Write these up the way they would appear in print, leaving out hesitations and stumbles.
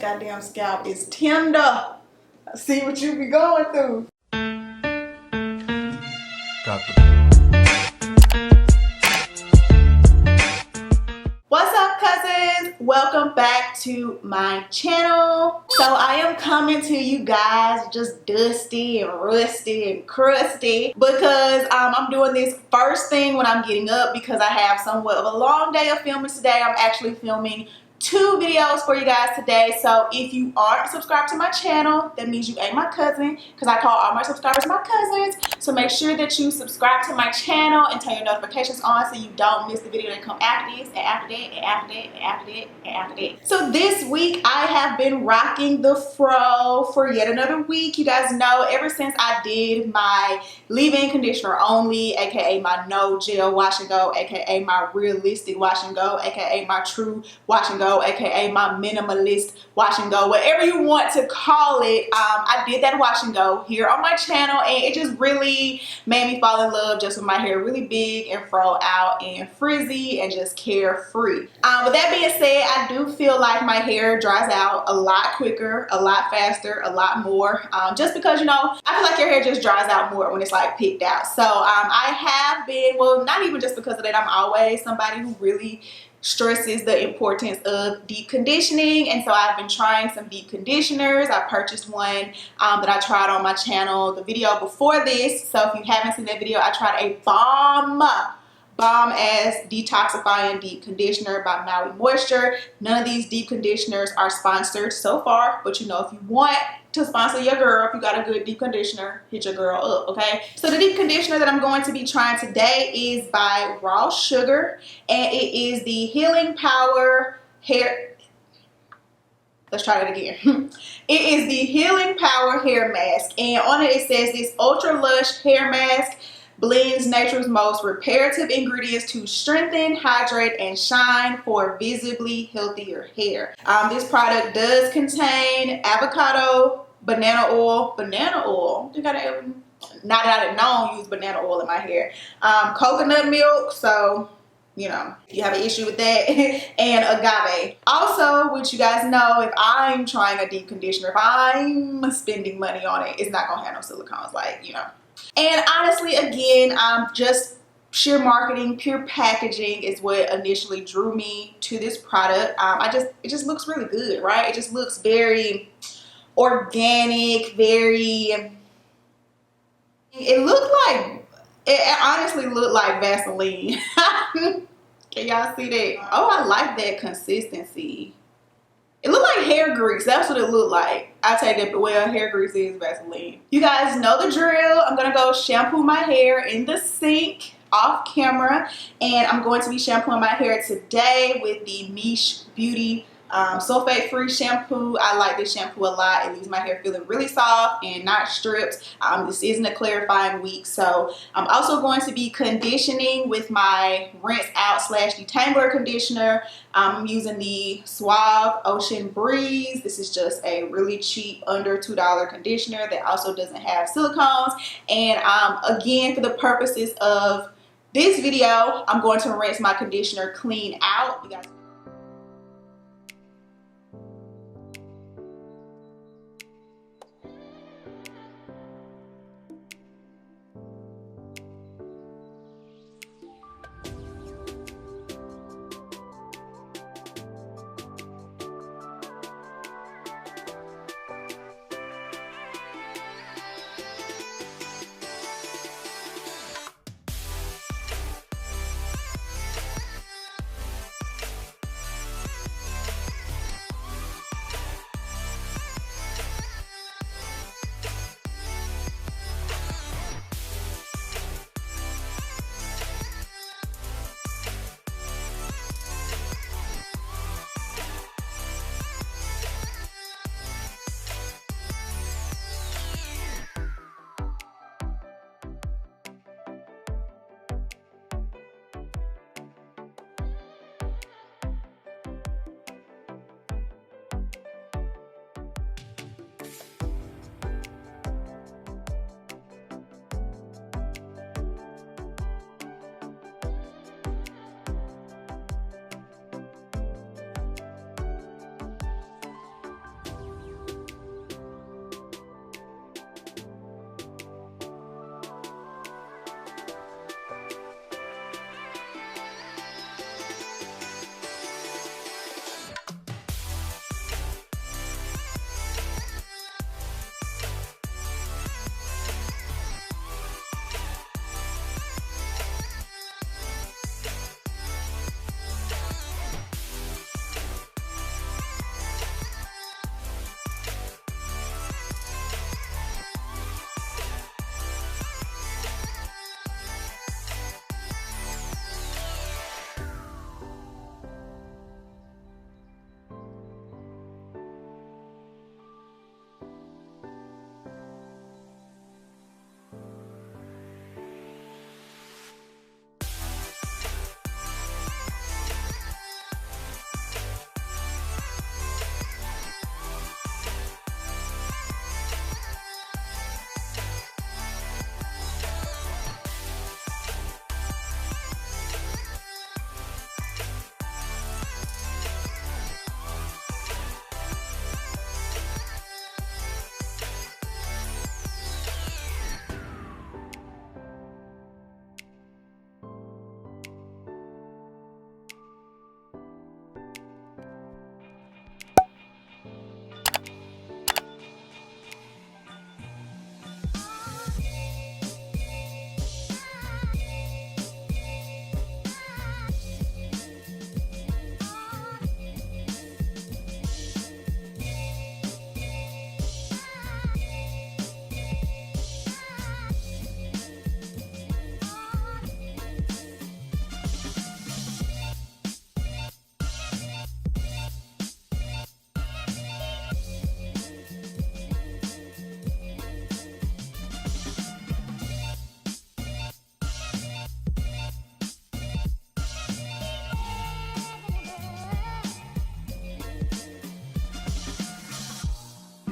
goddamn scalp is tender. I see what you be going through. What's up, cousins? Welcome back to my channel. So I am coming to you guys just dusty and rusty and crusty because I'm doing this first thing when I'm getting up because I have somewhat of a long day of filming today. I'm actually filming 2 videos for you guys today. So if you aren't subscribed to my channel, that means you ain't my cousin, because I call all my subscribers my cousins. So make sure that you subscribe to my channel and turn your notifications on so you don't miss the video that come after this and after that and after that and after that and after that. So this week I have been rocking the fro for yet another week. You guys know ever since I did my leave-in conditioner only, aka my no gel wash and go, aka my realistic wash and go, aka my true wash and go, aka my minimalist wash and go, whatever you want to call it. I did that wash and go here on my channel, and it just really made me fall in love just with my hair really big and fro out and frizzy and just carefree. With that being said, I do feel like my hair dries out a lot quicker, a lot faster, a lot more, just because, you know, I feel like your hair just dries out more when it's like picked out. So I have been, well, not even just because of that, I'm always somebody who really stresses the importance of deep conditioning, and so I've been trying some deep conditioners. I purchased one that I tried on my channel the video before this. So if you haven't seen that video, I tried a bomb ass detoxifying deep conditioner by Maui Moisture. None of these deep conditioners are sponsored so far, but you know, if you want to sponsor your girl, if you got a good deep conditioner, hit your girl up, okay? So the deep conditioner that I'm going to be trying today is by Raw Sugar, and it is the Healing Power Hair. Let's try that again. It is the Healing Power Hair Mask, and on it says this ultra lush hair mask blends nature's most reparative ingredients to strengthen, hydrate, and shine for visibly healthier hair. This product does contain avocado, banana oil. I think not that I didn't know use banana oil in my hair. Coconut milk, so you know, if you have an issue with that, and agave. Also, which you guys know, if I'm trying a deep conditioner, if I'm spending money on it, it's not gonna have no silicones, like, you know. And honestly, again, just sheer marketing, pure packaging is what initially drew me to this product. It just looks really good, right? It just looks very organic, it honestly looked like Vaseline. Can y'all see that? Oh, I like that consistency. It looked like hair grease. That's what it looked like. I take that, but well, hair grease is Vaseline. You guys know the drill. I'm gonna go shampoo my hair in the sink off camera, and I'm going to be shampooing my hair today with the Miche Beauty sulfate-free shampoo. I like this shampoo a lot. It leaves my hair feeling really soft and not stripped. This isn't a clarifying week, so I'm also going to be conditioning with my rinse out / detangler conditioner. I'm using the Suave Ocean Breeze. This is just a really cheap under $2 conditioner that also doesn't have silicones. And again, for the purposes of this video, I'm going to rinse my conditioner clean out. You guys,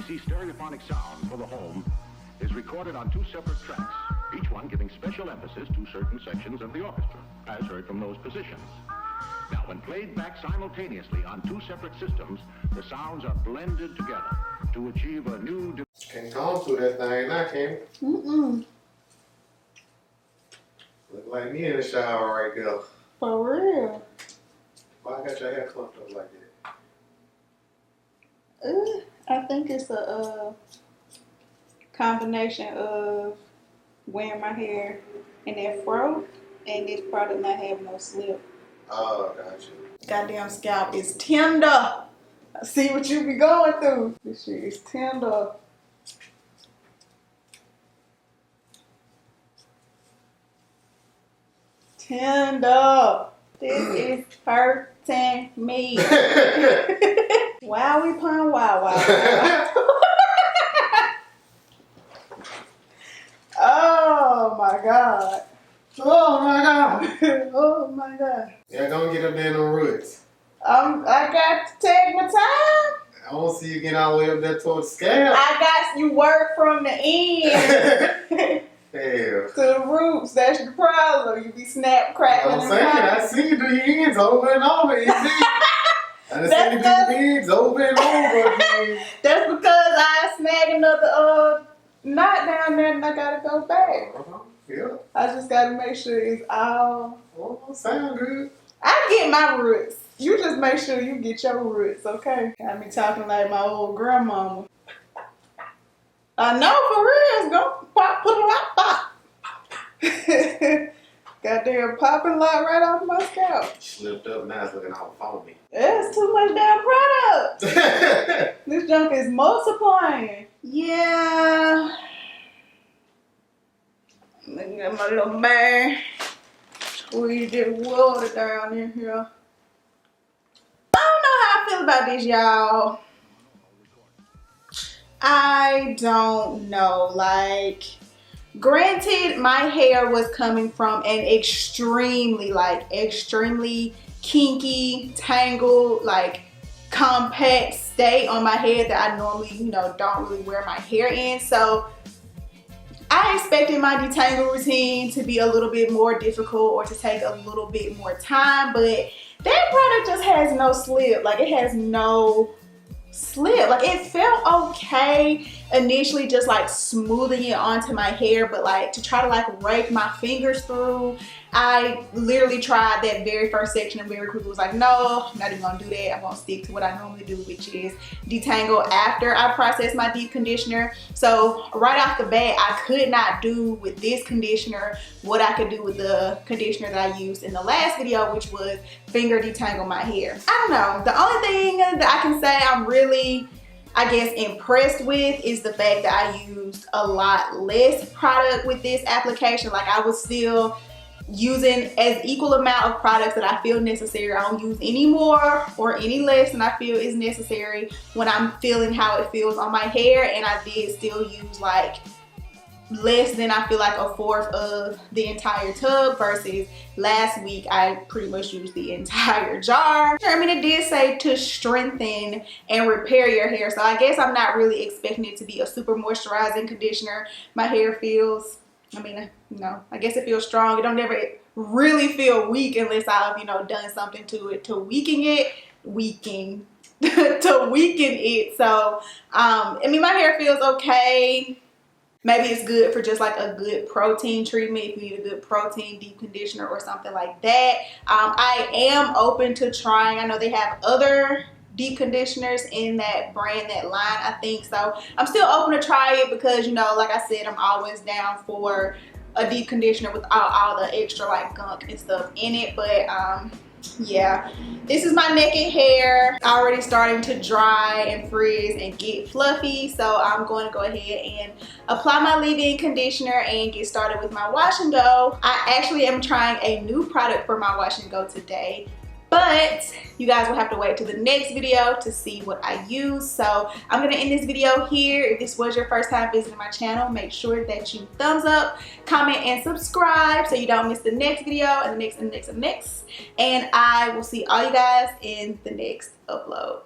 AC stereophonic sound for the home is recorded on 2 separate tracks, each one giving special emphasis to certain sections of the orchestra, as heard from those positions. Now, when played back simultaneously on 2 separate systems, the sounds are blended together to achieve a new... Can't go through that thing now, can you? Mm-mm. Look like me in the shower right there. For real. Why I got your hair clumped up like that? I think it's a combination of wearing my hair in that fro and this product not having no slip. Oh, gotcha. Goddamn scalp is tender. I see what you be going through. This shit is tender. Tender. This is hurting me. Wowie pun wow wow. Oh my god. Oh my god. Oh my god. Yeah, don't get up there in the roots. I got to take my time. I don't see you getting all the way up there towards the scale. I got you work from the end Hell. to the roots. That's the problem. You be snap crackling. I'm saying, I see you do your ends over and over. You see? I done seen you do your ends over and over again. That's because I snagged another knot down there and I gotta go back. Yeah. I just gotta make sure it's all. Oh, sound good. I get my roots. You just make sure you get your roots, okay? Got me talking like my old grandmama. I know, for real. It's gonna pop, put a lot pop. Goddamn popping lot right off my scalp. Slipped up, now it's looking all phony. That's too much damn product. This junk is multiplying. Yeah. Let me get my little bag. Squeeze this water down in here. I don't know how I feel about this, y'all. I don't know. Like, granted, my hair was coming from an extremely kinky, tangled, like compact state on my head that I normally, don't really wear my hair in. So I expected my detangle routine to be a little bit more difficult or to take a little bit more time, but that product just has no slip. Like, it has no slip. Like, it felt okay initially, just like smoothing it onto my hair, but like to try to like rake my fingers through, I literally tried that very first section and very quickly was like, no, I'm not even gonna do that. I'm gonna stick to what I normally do, which is detangle after I process my deep conditioner. So right off the bat, I could not do with this conditioner what I could do with the conditioner that I used in the last video, which was finger detangle my hair. I don't know. The only thing that I can say I'm really, I guess, impressed with is the fact that I used a lot less product with this application. Like, I was still using as equal amount of products that I feel necessary. I don't use any more or any less than I feel is necessary when I'm feeling how it feels on my hair, and I did still use like less than I feel like a fourth of the entire tub versus last week I pretty much used the entire jar. I mean, it did say to strengthen and repair your hair, so I guess I'm not really expecting it to be a super moisturizing conditioner. My hair feels, I guess it feels strong. It don't ever really feel weak unless I've, done something to it to weaken it. To weaken it. So, my hair feels okay. Maybe it's good for just like a good protein treatment if you need a good protein deep conditioner or something like that. I am open to trying. I know they have other deep conditioners in that brand, that line, I think. So I'm still open to try it because, like I said, I'm always down for a deep conditioner without all the extra like gunk and stuff in it. But yeah, this is my naked hair already starting to dry and frizz and get fluffy, so I'm going to go ahead and apply my leave-in conditioner and get started with my wash and go. I actually am trying a new product for my wash and go today, but you guys will have to wait to the next video to see what I use. So I'm gonna end this video here. If this was your first time visiting my channel, make sure that you thumbs up, comment, and subscribe so you don't miss the next video and the next and the next and the next. And I will see all you guys in the next upload.